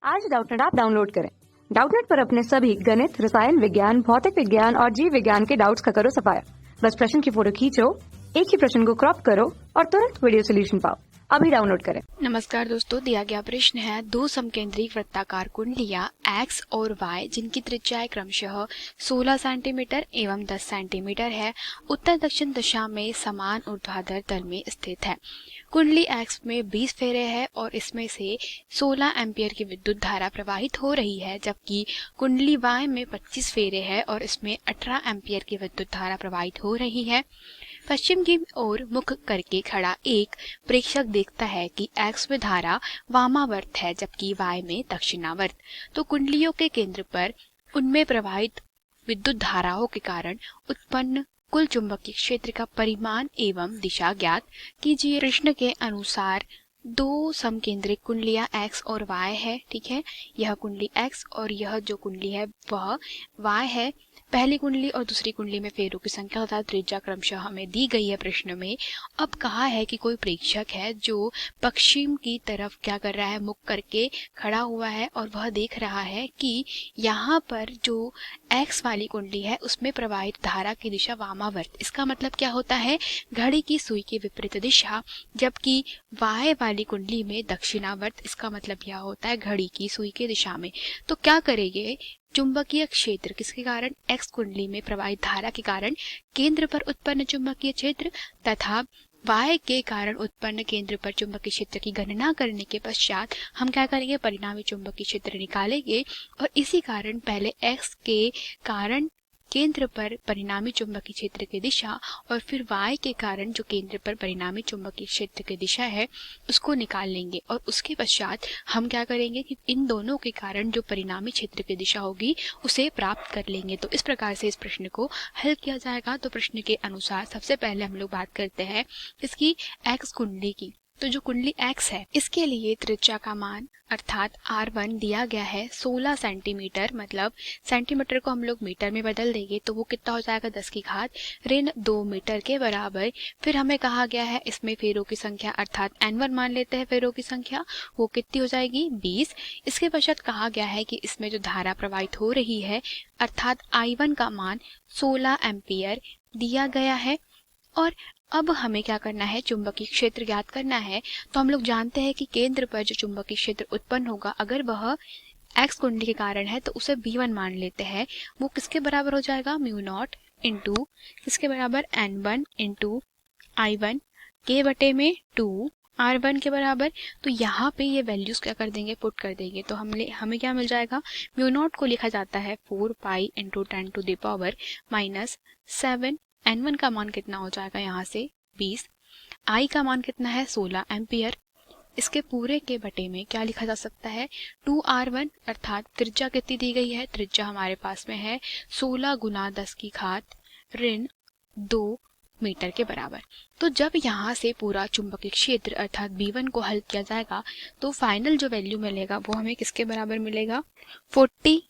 आज Doubtnut app download करें। Doubtnut पर अपने सभी गणित, रसायन विज्ञान, भौतिक विज्ञान और जीव विज्ञान के डाउट्स का करो सफाया। बस प्रश्न की फोटो खींचो, एक ही प्रश्न को क्रॉप करो और तुरंत वीडियो सोल्यूशन पाओ। अभी डाउनलोड करें। नमस्कार दोस्तों, दिया गया प्रश्न है दो समकेंद्री वृत्ताकार कुंडलियां x और y जिनकी त्रिज्या क्रमशः 16 सेंटीमीटर एवं 10 सेंटीमीटर है, उत्तर दक्षिण दिशा में समान ऊर्ध्वाधर तल में स्थित है। कुंडली x में 20 फेरे है और इसमें से 16 एम्पियर की विद्युत धारा प्रवाहित हो रही है, जबकि कुंडली y में 25 फेरे है और इसमें 18 एम्पियर की विद्युत धारा प्रवाहित हो रही है। पश्चिम की ओर मुख करके खड़ा एक प्रेक्षक देखता है कि x में धारा वामावर्त है जबकि y में दक्षिणावर्त। तो कुंडलियों के केंद्र पर उनमें प्रवाहित विद्युत धाराओं के कारण उत्पन्न कुल चुंबकीय क्षेत्र का परिमाण एवं दिशा ज्ञात कीजिए। प्रश्न के अनुसार दो समकेंद्रिक कुंडलियां x और y है, ठीक है। यह कुंडली x और यह जो कुंडली है वह y है। पहली कुंडली और दूसरी कुंडली में फेरों की संख्या तथा त्रिज्या क्रमशः हमें दी गई है प्रश्न में। अब कहा है कि कोई प्रेक्षक है जो पश्चिम की तरफ क्या कर रहा है, मुख करके खड़ा हुआ है और वह देख रहा है कि यहाँ पर जो x वाली कुंडली है उसमें प्रवाहित धारा की दिशा वामावर्त। इसका मतलब क्या होता है, घड़ी की सुई की विपरीत दिशा, जबकि y वाली कुंडली में दक्षिणावर्त। इसका मतलब यह होता है घड़ी की सुई की दिशा में। तो क्या करेंगे, चुंबकीय क्षेत्र किसके कारण, x कुंडली में प्रवाहित धारा के कारण केंद्र पर उत्पन्न चुंबकीय क्षेत्र तथा y के कारण उत्पन्न केंद्र पर चुंबकीय क्षेत्र की गणना करने के पश्चात हम क्या करेंगे, परिणामी चुंबकीय क्षेत्र निकालेंगे। और इसी कारण पहले x के कारण केंद्र पर परिणामी चुंबकीय क्षेत्र की दिशा और फिर y के कारण जो केंद्र पर परिणामी चुंबकीय क्षेत्र की दिशा है उसको निकाल लेंगे। और उसके पश्चात हम क्या करेंगे कि इन दोनों के कारण जो परिणामी क्षेत्र की दिशा होगी उसे प्राप्त कर लेंगे। तो इस प्रकार से इस प्रश्न को हल किया जाएगा। तो प्रश्न के अनुसार सबसे पहले हम लोग बात करते हैं इसकी x कुंडली की। तो जो कुंडली x है इसके लिए त्रिज्या का मान अर्थात r1 दिया गया है 16 सेंटीमीटर, मतलब सेंटीमीटर को हम लोग मीटर में बदल देंगे तो वो कितना हो जाएगा 10 की घात ऋण 2 मीटर के बराबर। फिर हमें कहा गया है इसमें फेरों की संख्या अर्थात n1 मान लेते हैं फेरों की संख्या, वो कितनी हो जाएगी 20। इसके पश्चात कहा गया है कि इसमें जो धारा प्रवाहित हो रही है अर्थात i1 का मान 16 एम्पियर दिया गया है। और अब हमें क्या करना है, चुंबकीय क्षेत्र ज्ञात करना है। तो हम लोग जानते हैं कि केंद्र पर जो चुंबकीय क्षेत्र उत्पन्न होगा अगर वह x कुंडली के कारण है तो उसे b1 मान लेते हैं। वो किसके बराबर हो जाएगा, म्यू नॉट इंटू किसके बराबर n1 इंटू i1 के बटे में 2 r1 के बराबर। तो यहाँ पे ये वैल्यूज क्या कर देंगे, पुट कर देंगे। तो हमें क्या मिल जाएगा, म्यू नॉट को लिखा जाता है 4 pi into 10 to the power -7। n1 का मान कितना हो जाएगा यहाँ से 20, i का मान कितना है 16 एम्पियर। इसके पूरे के बटे में क्या लिखा जा सकता है 2r1 अर्थात त्रिज्या कितनी दी गई है, त्रिज्या हमारे पास में है 16 गुना 10 की घात ऋण 2 मीटर के बराबर। तो जब यहाँ से पूरा चुंबकीय क्षेत्र अर्थात b1 को हल किया जाएगा तो फाइनल जो वैल्यू मिलेगा वो हमें किसके बराबर मिलेगा, 40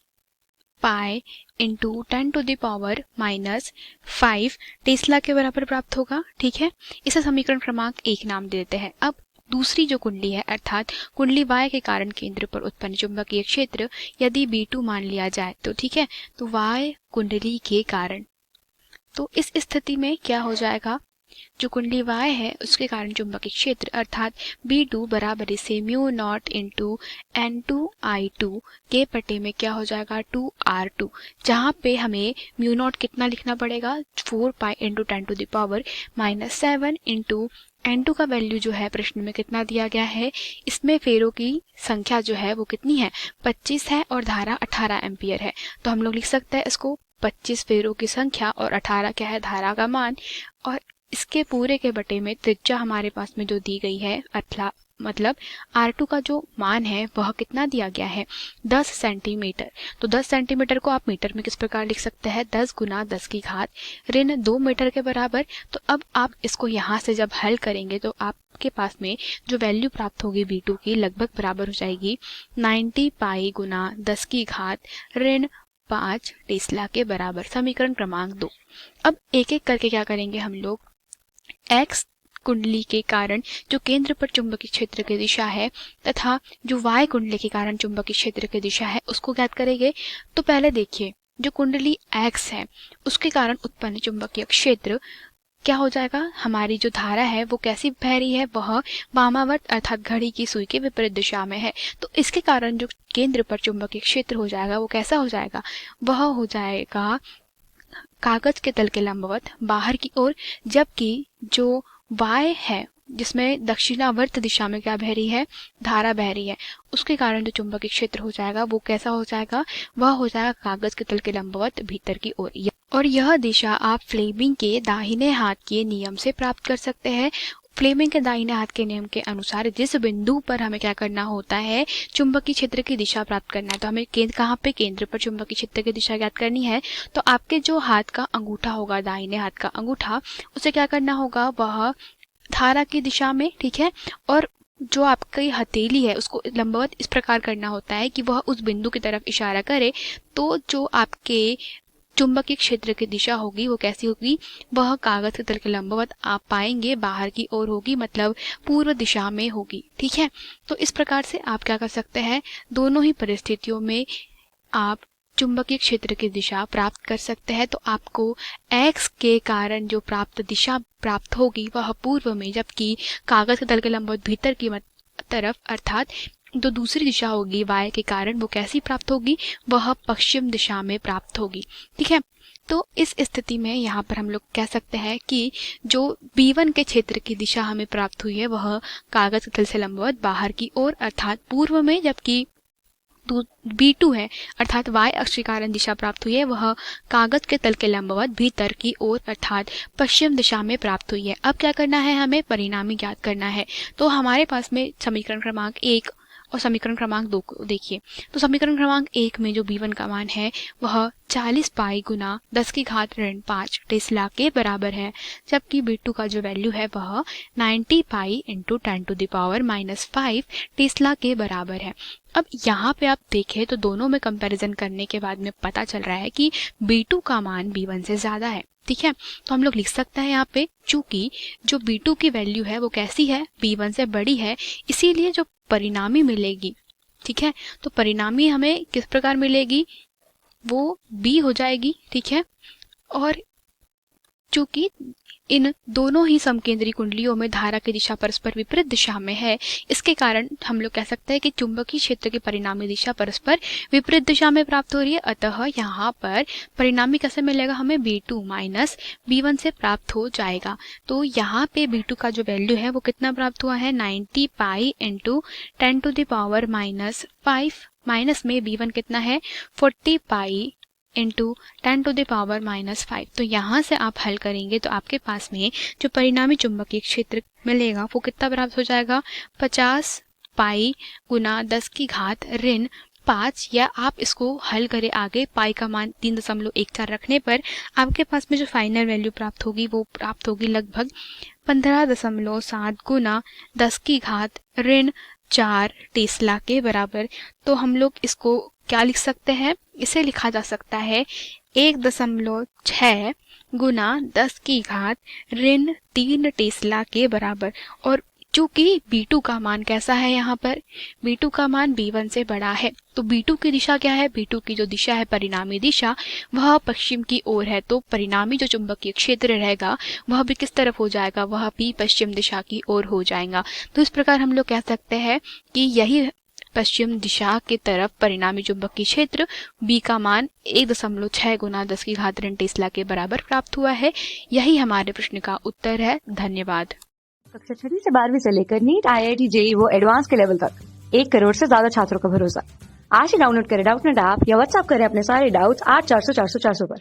pi into 10 to the power -5 tesla के बराबर प्राप्त होगा, ठीक है। इसे समीकरण क्रमांक 1 नाम देते हैं। अब दूसरी जो कुंडली है अर्थात कुंडली y के कारण केंद्र पर उत्पन्न चुंबकीय क्षेत्र यदि b2 मान लिया जाए तो ठीक है, तो y कुंडली के कारण, तो इस स्थिति में क्या हो जाएगा, जो कुंडली y है उसके कारण चुंबकीय क्षेत्र अर्थात B2 बराबर से म्यू नॉट इंटू N2I2 के पटे में क्या हो जाएगा 2R2, जहाँ पे हमें म्यू नॉट कितना लिखना पड़ेगा 4 pi into 10 to the power -7 into N2 का वैल्यू जो है प्रश्न में कितना दिया गया है, इसमें फेरों की संख्या जो है वो कितनी है 25 है और धारा 18 एम्पियर है। तो हम लोग लिख सकते हैं इसको 25 फेरों की संख्या और 18 क्या है धारा का मान। और इसके पूरे के बटे में त्रिज्या हमारे पास में जो दी गई है मतलब R2 का जो मान है वह कितना दिया गया है 10 सेंटीमीटर। तो 10 सेंटीमीटर को आप मीटर में किस प्रकार लिख सकते हैं, 10 गुना 10 की घात ऋण 2 मीटर के बराबर। तो अब आप इसको यहाँ से जब हल करेंगे तो आपके पास में जो वैल्यू प्राप्त होगी B2 की लगभग बराबर हो जाएगी 90 पाई गुना 10 की घात ऋण 5 टेस्ला के बराबर। समीकरण क्रमांक 2। अब एक एक करके क्या करेंगे हम लोग, x कुंडली के कारण जो केंद्र पर चुंबकीय क्षेत्र की दिशा है तथा जो वाय कुंडली के कारण चुंबकीय क्षेत्र की दिशा है उसको ज्ञात करेंगे। तो पहले देखिए, जो कुंडली X है उसके कारण उत्पन्न चुंबकीय क्षेत्र क्या हो जाएगा, हमारी जो धारा है वो कैसी बह रही है, वह वामावर्त अर्थात घड़ी की सुई के विपरीत दिशा में है। तो इसके कारण जो केंद्र पर चुंबकीय क्षेत्र हो जाएगा वो कैसा हो जाएगा, वह हो जाएगा कागज के तल के लंबवत बाहर की ओर, जबकि जो वाय है जिसमें दक्षिणावर्त दिशा में क्या बह रही है, धारा बह रही है, उसके कारण जो चुंबकीय क्षेत्र हो जाएगा वो कैसा हो जाएगा, वह हो जाएगा कागज के तल के लंबवत भीतर की ओर। और यह दिशा आप फ्लेमिंग के दाहिने हाथ के नियम से प्राप्त कर सकते हैं। फ्लेमिंग के दाहिने हाथ के नियम के अनुसार जिस बिंदु पर हमें क्या करना होता है, चुंबकीय क्षेत्र की दिशा प्राप्त करना है, तो हमें कहाँ पे, केंद्र पर चुंबकीय क्षेत्र की दिशा ज्ञात करनी है। तो आपके जो हाथ का अंगूठा होगा, दाहिने हाथ का अंगूठा, उसे क्या करना होगा, वह धारा की दिशा में, ठीक है। और जो आपकी हथेली है उसको लंबवत इस प्रकार करना होता है कि वह उस बिंदु की तरफ इशारा करे। तो जो आपके चुंबकीय क्षेत्र की दिशा होगी वो कैसी होगी, वह कागज के तल के लंबवत आप पाएंगे बाहर की ओर होगी, मतलब पूर्व दिशा में होगी, ठीक है। तो इस प्रकार से आप क्या कर सकते हैं, दोनों ही परिस्थितियों में आप चुंबकीय क्षेत्र की दिशा प्राप्त कर सकते हैं। तो आपको X के कारण जो प्राप्त दिशा प्राप्त होगी वह पूर्व में, जबकि कागज के तल के लंबवत भीतर की तरफ अर्थात जो दूसरी दिशा होगी वाय के कारण वो कैसी प्राप्त होगी, वह पश्चिम दिशा में प्राप्त होगी, ठीक है। तो इस स्थिति में यहाँ पर हम लोग कह सकते हैं कि जो B1 के क्षेत्र की दिशा हमें प्राप्त हुई है वह कागज के तल से लंबवत बाहर की ओर अर्थात पूर्व में, जबकि B2 है अर्थात वाय अक्ष के कारण दिशा प्राप्त हुई है वह कागज के तल के लंबवत भीतर की ओर अर्थात पश्चिम दिशा में प्राप्त हुई है। अब क्या करना है, हमें परिणामी ज्ञात करना है। तो हमारे पास में समीकरण क्रमांक 1 और समीकरण क्रमांक 2 को देखिए। तो समीकरण क्रमांक 1 में जो B1 का मान है वह 40 पाई गुना 10 की घात ऋण 5 टेस्ला के बराबर है, जबकि B2 का जो वैल्यू है वह 90 pi into 10 to the power -5 tesla के बराबर है। अब यहाँ पे आप देखें तो दोनों में कंपैरिजन करने के बाद में पता चल रहा है कि B2 का मान B1 से ज्यादा है, ठीक है। तो हम लोग लिख सकते हैं यहाँ पे, चूंकि जो B2 की वैल्यू है वो कैसी है, B1 से बड़ी है, इसीलिए जो परिणामी मिलेगी, ठीक है, तो परिणामी हमें किस प्रकार मिलेगी, वो B हो जाएगी, ठीक है। और चूंकि इन दोनों ही समकेंद्री कुंडलियों में धारा की दिशा परस्पर विपरीत दिशा में है, इसके कारण हम लोग कह सकते हैं कि चुंबकीय क्षेत्र की परिणामी दिशा परस्पर विपरीत दिशा में प्राप्त हो रही है। अतः यहाँ पर परिणामी कैसे मिलेगा, हमें B2 माइनस B1 से प्राप्त हो जाएगा। तो यहाँ पे B2 का जो वैल्यू है वो कितना प्राप्त हुआ है, 90 pi into 10 to the power -5, minus में B1 कितना है 40 pi into 10 to the power -5। तो यहाँ से आप हल करेंगे तो आपके पास में जो परिणामी चुंबकीय क्षेत्र मिलेगा वो कितना प्राप्त हो जाएगा, 50 पाई गुना 10 की घात ऋण 5, या आप इसको हल करें आगे, पाई का मान 3.14 रखने पर आपके पास में जो फाइनल वैल्यू प्राप्त होगी वो प्राप्त होगी लगभग 15.7 गुना 10 की घात ऋण 4 टेस्ला के बराबर। तो हम लोग इसको क्या लिख सकते हैं, इसे लिखा जा सकता है 1.6 गुना 10 की घात ऋण 3 टेस्ला के बराबर। और चूंकि B2 का मान कैसा है, यहाँ पर B2 का मान B1 से बड़ा है, तो B2 की दिशा क्या है, B2 की जो दिशा है परिणामी दिशा वह पश्चिम की ओर है। तो परिणामी जो चुंबकीय क्षेत्र रहेगा वह भी किस तरफ हो जाएगा, वह भी पश्चिम दिशा की ओर हो जाएगा। तो इस प्रकार हम लोग कह सकते हैं कि यही पश्चिम दिशा की तरफ परिणामी चुंबकीय क्षेत्र B का मान 1.6 गुना 10 की घात ऋण टेस्ला के बराबर प्राप्त हुआ है। यही हमारे प्रश्न का उत्तर है। धन्यवाद। कक्षा 6 से 12वीं से लेकर नीट, IIT, JEE वो एडवांस के लेवल तक 1 करोड़ से ज्यादा छात्रों का भरोसा। आज ही डाउनलोड करें डाउटनेट ऐप या व्हाट्सएप करें अपने सारे डाउट्स 8400 400 400 पर।